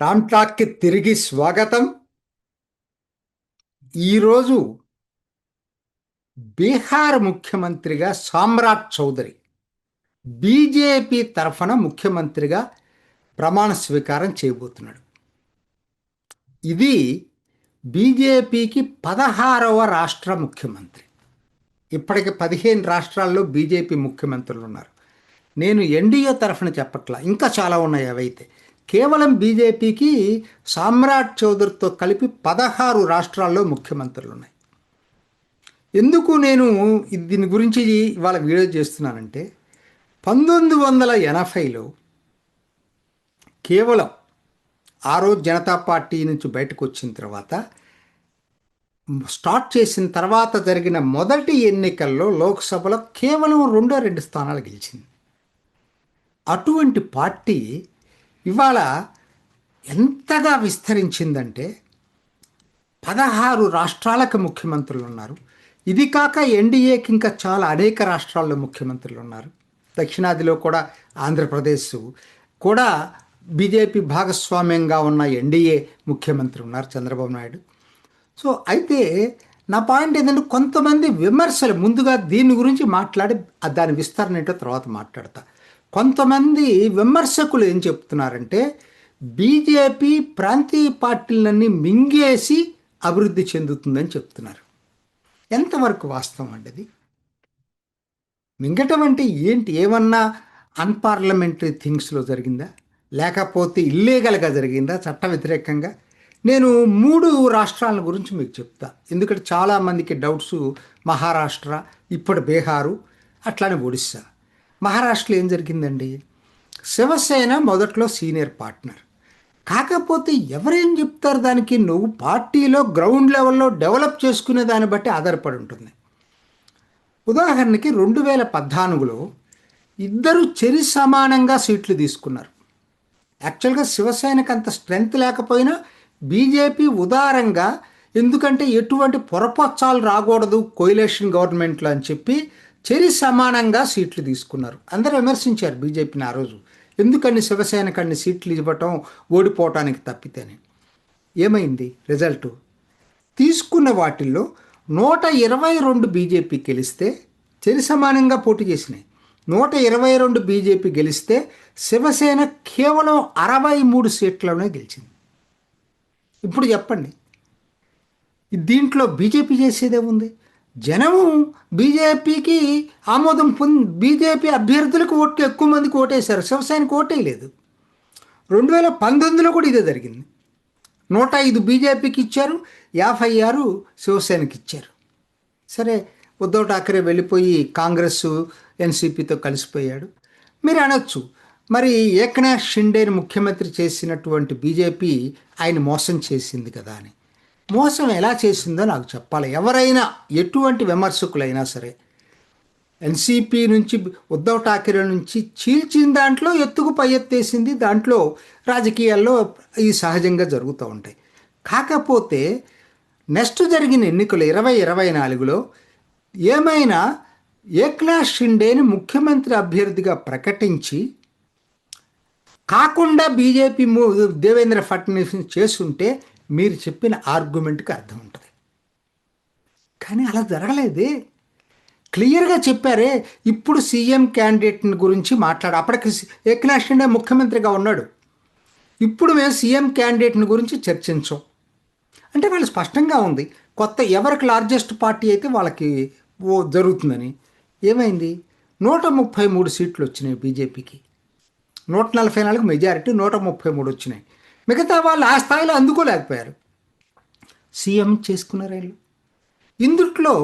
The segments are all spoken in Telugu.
రామ్ టాక్కి తిరిగి స్వాగతం. ఈరోజు బీహార్ ముఖ్యమంత్రిగా సామ్రాట్ చౌదరి బీజేపీ తరఫున ముఖ్యమంత్రిగా ప్రమాణ స్వీకారం చేయబోతున్నాడు. ఇది బీజేపీకి 16వ రాష్ట్ర ముఖ్యమంత్రి. ఇప్పటికి 15 రాష్ట్రాల్లో బీజేపీ ముఖ్యమంత్రులు ఉన్నారు. నేను ఎన్డీఏ తరఫున చెప్పట్లా, ఇంకా చాలా ఉన్నాయి. అవైతే కేవలం బీజేపీకి సామ్రాట్ చౌదరితో కలిపి 16 రాష్ట్రాల్లో ముఖ్యమంత్రులు ఉన్నాయి. ఎందుకు నేను దీని గురించి ఇవాళ వీడియో చేస్తున్నానంటే 1980లో కేవలం ఆ రోజు జనతా పార్టీ నుంచి బయటకు వచ్చిన తర్వాత స్టార్ట్ చేసిన తర్వాత జరిగిన మొదటి ఎన్నికల్లో లోక్సభలో కేవలం 2 స్థానాలు గెలిచింది. అటువంటి పార్టీ ఇవాళ ఎంతగా విస్తరించిందంటే 16 రాష్ట్రాలకు ముఖ్యమంత్రులు ఉన్నారు. ఇది కాక ఎన్డీఏకి ఇంకా చాలా అనేక రాష్ట్రాల్లో ముఖ్యమంత్రులు ఉన్నారు. దక్షిణాదిలో కూడా ఆంధ్రప్రదేశ్ కూడా బీజేపీ భాగస్వామ్యంగా ఉన్న ఎన్డీఏ ముఖ్యమంత్రి ఉన్నారు, చంద్రబాబు నాయుడు. సో అయితే నా పాయింట్ ఏంటంటే కొంతమంది విమర్శలు, ముందుగా దీని గురించి మాట్లాడి దాని విస్తరణ ఏంటో తర్వాత మాట్లాడతా. కొంతమంది విమర్శకులు ఏం చెప్తున్నారంటే బీజేపీ ప్రాంతీయ పార్టీలన్నీ మింగేసి అభివృద్ధి చెందుతుందని చెప్తున్నారు. ఎంతవరకు వాస్తవం అండి అది? మింగటం అంటే ఏంటి? ఏమన్నా అన్పార్లమెంటరీ థింగ్స్లో జరిగిందా, లేకపోతే ఇల్లీగల్గా జరిగిందా, చట్ట వ్యతిరేకంగా? నేను 3 రాష్ట్రాల గురించి మీకు చెప్తా, ఎందుకంటే చాలామందికి డౌట్స్. మహారాష్ట్ర, ఇప్పుడు బీహారు, అట్లానే ఒడిస్సా. మహారాష్ట్రలో ఏం జరిగిందండి? శివసేన మొదట్లో సీనియర్ పార్ట్నర్, కాకపోతే ఎవరేం చెప్తారు దానికి? నువ్వు పార్టీలో గ్రౌండ్ లెవెల్లో డెవలప్ చేసుకునే దాన్ని బట్టి ఆధారపడి ఉంటుంది. ఉదాహరణకి 2014లో ఇద్దరు చెరి సమానంగా సీట్లు తీసుకున్నారు. యాక్చువల్గా శివసేనకు అంత స్ట్రెంగ్త్ లేకపోయినా బీజేపీ ఉదారంగా, ఎందుకంటే ఎటువంటి పొరపచ్చాలు రాకూడదు కోయిలేషన్ గవర్నమెంట్లో అని చెప్పి చెరి సమానంగా సీట్లు తీసుకున్నారు. అందరూ విమర్శించారు బీజేపీని ఆ రోజు, ఎందుకని శివసేనకు అన్ని సీట్లు ఇవ్వటం, ఓడిపోవటానికి తప్పితేనే. ఏమైంది రిజల్టు? తీసుకున్న వాటిల్లో 122 బీజేపీ గెలిస్తే, చెరి సమానంగా పోటీ చేసినాయి. 122 బీజేపీ గెలిస్తే శివసేన కేవలం 63 సీట్లలోనే గెలిచింది. ఇప్పుడు చెప్పండి, దీంట్లో బీజేపీ చేసేదే ఉంది? జనము బీజేపీకి ఆమోదం బీజేపీ అభ్యర్థులకు ఎక్కువ మందికి ఓటేశారు, శివసేనకు ఓటేయలేదు. 2019లో కూడా ఇదే జరిగింది. 105 బీజేపీకి ఇచ్చారు, 56 శివసేనకి ఇచ్చారు. సరే, ఉద్ధవ్ ఠాకరే వెళ్ళిపోయి కాంగ్రెస్ ఎన్సీపీతో కలిసిపోయాడు. మీరు అనొచ్చు, మరి ఏక్నాథ్ షిండేని ముఖ్యమంత్రి చేసినటువంటి బీజేపీ ఆయన మోసం చేసింది కదా అని. మోసం ఎలా చేసిందో నాకు చెప్పాలి. ఎవరైనా, ఎటువంటి విమర్శకులైనా సరే, ఎన్సీపీ నుంచి, ఉద్ధవ్ ఠాకరే నుంచి చీల్చిన దాంట్లో ఎత్తుకు పై ఎత్తేసింది. దాంట్లో రాజకీయాల్లో ఇవి సహజంగా జరుగుతూ ఉంటాయి. కాకపోతే నెక్స్ట్ జరిగిన ఎన్నికలు 2024లో ఏమైనా ఏక్నాథ్ షిండేని ముఖ్యమంత్రి అభ్యర్థిగా ప్రకటించి కాకుండా బీజేపీ దేవేంద్ర ఫడ్నవీస్ చేస్తుంటే మీరు చెప్పిన ఆర్గ్యుమెంట్కి అర్థం ఉంటుంది. కానీ అలా జరగలేదే. క్లియర్గా చెప్పారే. ఇప్పుడు సీఎం క్యాండిడేట్ని గురించి అప్పటికి ఏక్నాథ్ షిండే ముఖ్యమంత్రిగా ఉన్నాడు. ఇప్పుడు మేము సీఎం క్యాండిడేట్ని గురించి చర్చించాం అంటే వాళ్ళు స్పష్టంగా ఉంది, కొత్త ఎవరికి లార్జెస్ట్ పార్టీ అయితే వాళ్ళకి జరుగుతుందని. ఏమైంది? 133 సీట్లు వచ్చినాయి బీజేపీకి. 144 మెజారిటీ, 133 వచ్చినాయి. మిగతా వాళ్ళు ఆ స్థాయిలో అందుకోలేకపోయారు. సీఎం చేసుకున్నారు వీళ్ళు. ఇందుట్లో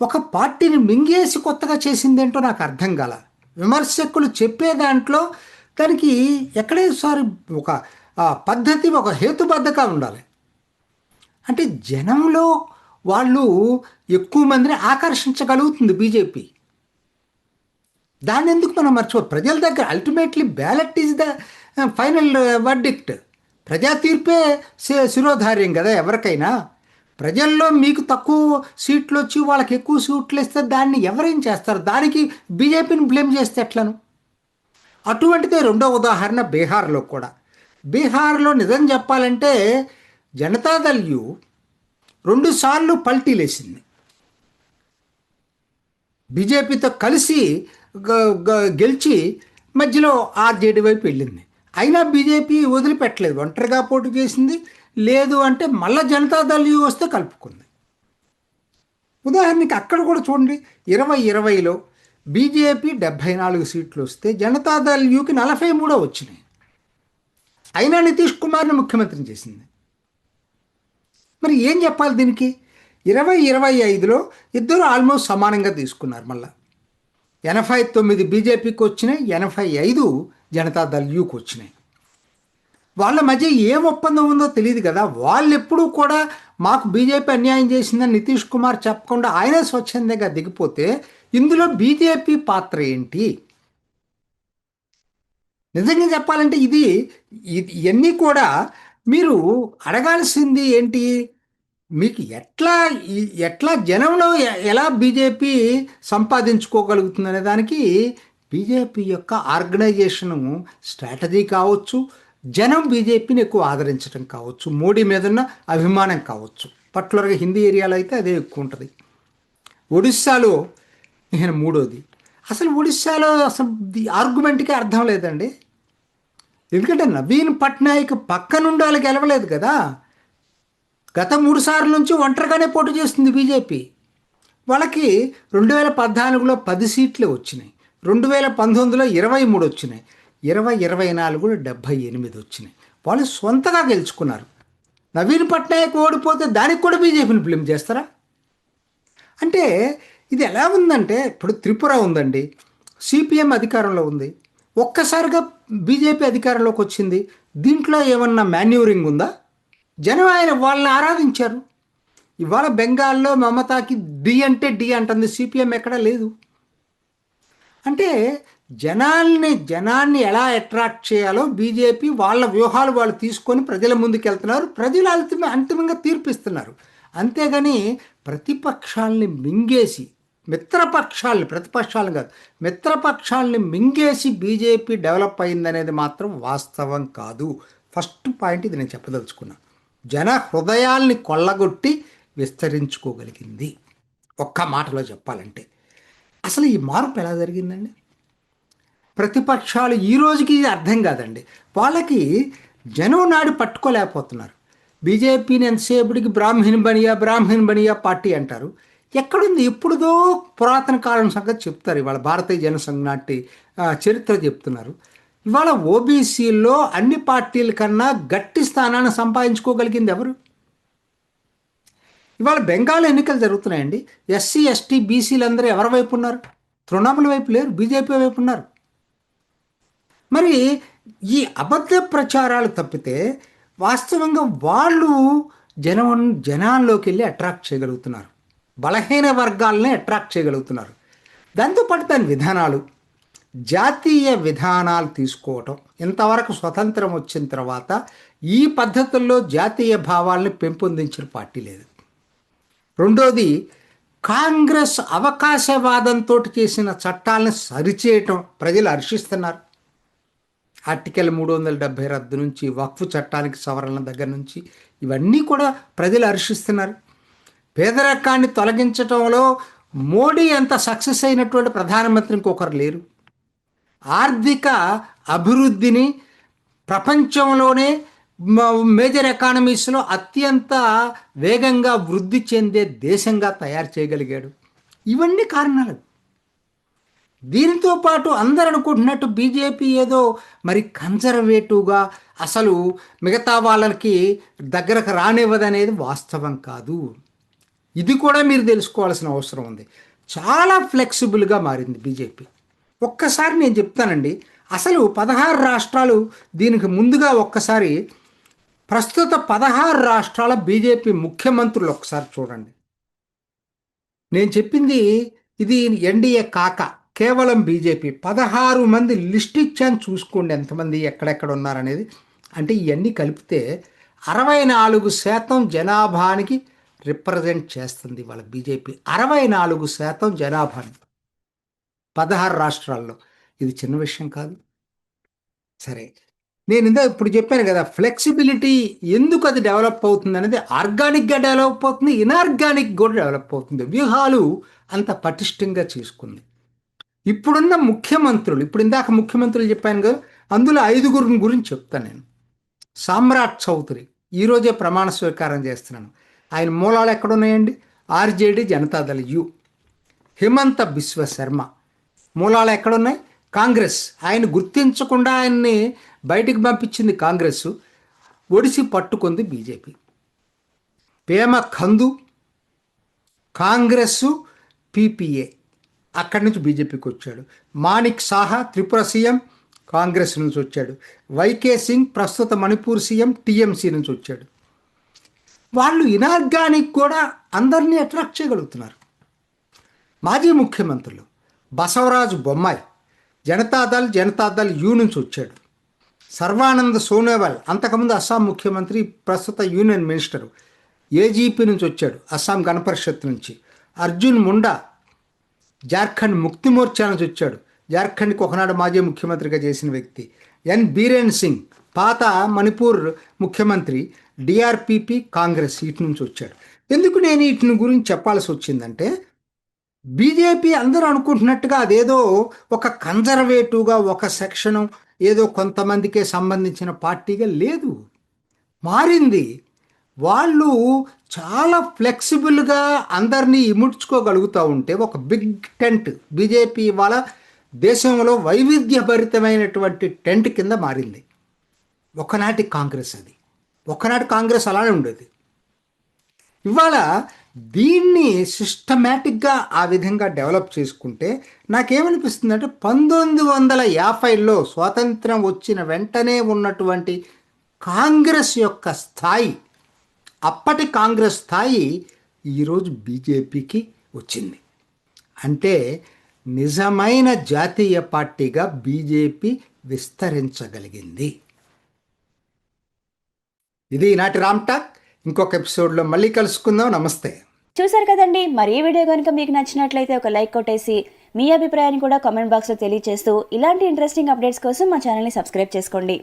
ఒక పార్టీని మింగేసి కొత్తగా చేసిందేంటో నాకు అర్థం కాల. విమర్శకులు చెప్పే దాంట్లో దానికి ఎక్కడేసారి ఒక పద్ధతి, ఒక హేతుబద్ధంగా ఉండాలి. అంటే జనంలో వాళ్ళు ఎక్కువ మందిని ఆకర్షించగలుగుతుంది బీజేపీ. దాన్ని ఎందుకు మనం మర్చిపో? ప్రజల దగ్గర ultimately ballot is the final verdict. ప్రజా తీర్పే శిరోధార్యం కదా ఎవరికైనా. ప్రజల్లో మీకు తక్కువ సీట్లు వచ్చి వాళ్ళకి ఎక్కువ సీట్లు ఇస్తే దాన్ని ఎవరేం చేస్తారు? దానికి బీజేపీని బ్లేమ్ చేస్తే ఎట్లను? అటువంటిదే రెండో ఉదాహరణ బీహార్లో కూడా. బీహార్లో నిజం చెప్పాలంటే జనతాదళ్ యు 2 సార్లు పల్టీలేసింది. బీజేపీతో కలిసి గెలిచి మధ్యలో ఆర్జేడీ వైపు వెళ్ళింది. అయినా బీజేపీ వదిలిపెట్టలేదు, ఒంటరిగా పోటీ చేసింది. లేదు అంటే మళ్ళా జనతాదళ్ యు వస్తే కలుపుకుంది. ఉదాహరణకి అక్కడ కూడా చూడండి, 2020లో బీజేపీ 74 సీట్లు వస్తే జనతాదళ్ యుకి 43 వచ్చినాయి. అయినా నితీష్ కుమార్ని ముఖ్యమంత్రిని చేసింది. మరి ఏం చెప్పాలి దీనికి? 2025లో ఇద్దరు ఆల్మోస్ట్ సమానంగా తీసుకున్నారు. మళ్ళా 89 బీజేపీకి వచ్చినాయి, 85 జనతాదళ్ యుకి వచ్చినాయి. వాళ్ళ మధ్య ఏం ఒప్పందం ఉందో తెలియదు కదా. వాళ్ళు ఎప్పుడూ కూడా మాకు బీజేపీ అన్యాయం చేసిందని నితీష్ కుమార్ చెప్పకుండా ఆయనే స్వచ్ఛందంగా దిగిపోతే ఇందులో బీజేపీ పాత్ర ఏంటి? నిజంగా చెప్పాలంటే ఇవన్నీ కూడా మీరు అడగాల్సింది ఏంటి? మీకు ఎట్లా జనంలో ఎలా బీజేపీ సంపాదించుకోగలుగుతుంది అనే దానికి బీజేపీ యొక్క ఆర్గనైజేషను స్ట్రాటజీ కావచ్చు, జనం బీజేపీని ఎక్కువ ఆదరించడం కావచ్చు, మోడీ మీద ఉన్న అభిమానం కావచ్చు. పర్టికులర్గా హిందీ ఏరియాలో అయితే అదే ఎక్కువ ఉంటుంది. ఒడిస్సాలో నేను మూడోది. అసలు ఒడిస్సాలో అసలు ఆర్గ్యుమెంట్కే అర్థం లేదండి. ఎందుకంటే నవీన్ పట్నాయక్ పక్కనుండి వాళ్ళు గెలవలేదు కదా. గత 3 సార్ల నుంచి ఒంటరిగానే పోటీ చేస్తుంది బీజేపీ. వాళ్ళకి 2014లో 10 సీట్లే వచ్చినాయి, 2019లో 23 వచ్చినాయి, 2024లో 78 వచ్చినాయి. వాళ్ళు సొంతగా గెలుచుకున్నారు. నవీన్ పట్నాయక్ ఓడిపోతే దానికి కూడా బీజేపీని బ్లేమ్ చేస్తారా? అంటే ఇది ఎలా ఉందంటే, ఇప్పుడు త్రిపుర ఉందండి, సిపిఎం అధికారంలో ఉంది, ఒక్కసారిగా బీజేపీ అధికారంలోకి వచ్చింది. దీంట్లో ఏమన్నా మాన్యూరింగ్ ఉందా? జనం వాళ్ళని ఆరాధించారు. ఇవాళ బెంగాల్లో మమతాకి డి అంటే డి అంటుంది, సిపిఎం ఎక్కడా లేదు. అంటే జనాన్ని ఎలా అట్రాక్ట్ చేయాలో బీజేపీ వాళ్ళ వ్యూహాలు వాళ్ళు తీసుకొని ప్రజల ముందుకు వెళ్తున్నారు. ప్రజలు అంతిమంగా తీర్పిస్తున్నారు. అంతేగాని ప్రతిపక్షాలని మింగేసి, ప్రతిపక్షాలను కాదు, మిత్రపక్షాలని మింగేసి బీజేపీ డెవలప్ అయిందనేది మాత్రం వాస్తవం కాదు. ఫస్ట్ పాయింట్ ఇది నేను చెప్పదలుచుకున్నా. జన హృదయాల్ని కొల్లగొట్టి విస్తరించుకోగలిగింది. ఒక్క మాటలో చెప్పాలంటే అసలు ఈ మార్పు ఎలా జరిగిందండి? ప్రతిపక్షాలు ఈ రోజుకి ఇది అర్థం కాదండి. వాళ్ళకి జనం నాడు పట్టుకోలేకపోతున్నారు. బీజేపీని ఎంతసేపటికి బ్రాహ్మణ్ బనియా పార్టీ అంటారు. ఎక్కడుంది? ఎప్పుడుదో పురాతన కాలం సంగతి చెప్తారు. ఇవాళ భారతీయ జనసంఘ నాటి చరిత్ర చెప్తున్నారు. ఇవాళ ఓబీసీల్లో అన్ని పార్టీల కన్నా గట్టి స్థానాన్ని సంపాదించుకోగలిగింది ఎవరు? ఇవాళ బెంగాల్ ఎన్నికలు జరుగుతున్నాయండి. ఎస్సీ ఎస్టీ బీసీలు అందరూ ఎవరి వైపు ఉన్నారు? తృణమూల వైపు లేరు, బీజేపీ వైపు ఉన్నారు. మరి ఈ అబద్ధ ప్రచారాలు తప్పితే వాస్తవంగా వాళ్ళు జనాల్లోకి వెళ్ళి అట్రాక్ట్ చేయగలుగుతున్నారు, బలహీన వర్గాలనే అట్రాక్ట్ చేయగలుగుతున్నారు. దాంతోపాటు దాని విధానాలు, జాతీయ విధానాలు తీసుకోవటం. ఇంతవరకు స్వతంత్రం వచ్చిన తర్వాత ఈ పద్ధతుల్లో జాతీయ భావాల్ని పెంపొందించిన పార్టీ లేదు. రెండోది, కాంగ్రెస్ అవకాశవాదంతో చేసిన చట్టాలను సరిచేయటం ప్రజలు హర్షిస్తున్నారు. ఆర్టికల్ 370 రద్దు నుంచి, వక్ఫ్ చట్టానికి సవరణ దగ్గర నుంచి ఇవన్నీ కూడా ప్రజలు హర్షిస్తున్నారు. పేదరికాన్ని తొలగించటంలో మోడీ అంత సక్సెస్ అయినటువంటి ప్రధానమంత్రి ఇంకొకరు లేరు. ఆర్థిక అభివృద్ధిని ప్రపంచంలోనే మేజర్ ఎకానమీస్లో అత్యంత వేగంగా వృద్ధి చెందే దేశంగా తయారు చేయగలిగాడు. ఇవన్నీ కారణాలు. దీనితో పాటు అందరు అనుకుంటున్నట్టు బీజేపీ ఏదో మరి కన్జర్వేటివ్గా అసలు మిగతా వాళ్ళకి దగ్గరకు రానివ్వదనేది వాస్తవం కాదు. ఇది కూడా మీరు తెలుసుకోవాల్సిన అవసరం ఉంది. చాలా ఫ్లెక్సిబుల్గా మారింది బీజేపీ. ఒక్కసారి నేను చెప్తానండి, అసలు 16 రాష్ట్రాలు, దీనికి ముందుగా ఒక్కసారి ప్రస్తుత 16 రాష్ట్రాల బీజేపీ ముఖ్యమంత్రులు ఒకసారి చూడండి. నేను చెప్పింది ఇది ఎన్డీఏ కాక కేవలం బీజేపీ 16 మంది లిస్ట్ ఇచ్చాను, చూసుకోండి ఎంతమంది ఎక్కడెక్కడ ఉన్నారనేది. అంటే ఇవన్నీ కలిపితే 64% జనాభానికి రిప్రజెంట్ చేస్తుంది వాళ్ళ బీజేపీ. 64% జనాభాని 16 రాష్ట్రాల్లో. ఇది చిన్న విషయం కాదు. సరే, నేను ఇప్పుడు చెప్పాను కదా, ఫ్లెక్సిబిలిటీ ఎందుకు అది డెవలప్ అవుతుంది అనేది ఆర్గానిక్గా డెవలప్ అవుతుంది, ఇనార్గానిక్ కూడా డెవలప్ అవుతుంది. వ్యూహాలు అంత పటిష్టంగా చేసుకుంది. ఇప్పుడున్న ముఖ్యమంత్రులు, ఇప్పుడు ఇందాక ముఖ్యమంత్రులు చెప్పాను కదా, అందులో 5 గురించి చెప్తాను నేను. సామ్రాట్ చౌదరి ఈరోజే ప్రమాణ స్వీకారం చేస్తున్నాను. ఆయన మూలాలు ఎక్కడున్నాయండి? ఆర్జేడీ జనతాదళ యు. హిమంత బిశ్వ శర్మ మూలాలు ఎక్కడున్నాయి? కాంగ్రెస్. ఆయన గుర్తించకుండా ఆయన్ని బయటికి పంపించింది కాంగ్రెస్, ఒడిసి పట్టుకుంది బీజేపీ. పేమ ఖందు కాంగ్రెస్, పీపీఏ అక్కడి నుంచి బీజేపీకి వచ్చాడు. మాణిక్ సాహా త్రిపుర సీఎం కాంగ్రెస్ నుంచి వచ్చాడు. వైకే సింగ్ ప్రస్తుత మణిపూర్ సీఎం టీఎంసీ నుంచి వచ్చాడు. వాళ్ళు ఇనార్గానిక్ కూడా అందరినీ అట్రాక్ట్ చేయగలుగుతున్నారు. మాజీ ముఖ్యమంత్రులు బసవరాజు బొమ్మాయి జనతాదళ్ యు నుంచి వచ్చాడు. సర్వానంద్ సోనోవాల్ అంతకుముందు అస్సాం ముఖ్యమంత్రి, ప్రస్తుత యూనియన్ మినిస్టరు, ఏజీపీ నుంచి వచ్చాడు, అస్సాం గణపరిషత్ నుంచి. అర్జున్ ముండా జార్ఖండ్ ముక్తి మోర్చా నుంచి వచ్చాడు, జార్ఖండ్కి ఒకనాడు మాజీ ముఖ్యమంత్రిగా చేసిన వ్యక్తి. ఎన్ బీరేన్ సింగ్ పాత మణిపూర్ ముఖ్యమంత్రి, డిఆర్పిపి కాంగ్రెస్ ఇటు నుంచి వచ్చాడు. ఎందుకు నేను వీటిని గురించి చెప్పాల్సి వచ్చిందంటే, బీజేపీ అందరూ అనుకుంటున్నట్టుగా అదేదో ఒక కన్జర్వేటివ్గా ఒక సెక్షను ఏదో కొంతమందికే సంబంధించిన పార్టీగా లేదు, మారింది. వాళ్ళు చాలా ఫ్లెక్సిబుల్గా అందరినీ ఇముడ్చుకోగలుగుతూ ఉంటే ఒక బిగ్ టెంట్ బీజేపీ వాళ్ళ దేశంలో వైవిధ్యభరితమైనటువంటి టెంట్ కింద మారింది. ఒకనాటి కాంగ్రెస్ అది, ఒకనాటి కాంగ్రెస్ అలానే ఉండేది. ఇవాళ దీన్ని సిస్టమేటిక్గా ఆ విధంగా డెవలప్ చేసుకుంటే నాకేమనిపిస్తుందంటే, 1950లో స్వాతంత్రం వచ్చిన వెంటనే ఉన్నటువంటి కాంగ్రెస్ యొక్క స్థాయి, అప్పటి కాంగ్రెస్ స్థాయి ఈరోజు బీజేపీకి వచ్చింది. అంటే నిజమైన జాతీయ పార్టీగా బీజేపీ విస్తరించగలిగింది. ఇది ఈనాటి రామ్ టాక్. ఇంకొక ఎపిసోడ్లో మళ్ళీ కలుసుకుందాం. నమస్తే. చూసారు కదండి, మరి ఈ వీడియో కనుక మీకు నచ్చినట్లయితే ఒక లైక్ కొట్టేసి మీ అభిప్రాయాన్ని కూడా కామెంట్ బాక్స్లో తెలియజేస్తూ ఇలాంటి ఇంట్రెస్టింగ్ అప్డేట్స్ కోసం మా ఛానల్ని సబ్స్క్రైబ్ చేసుకోండి.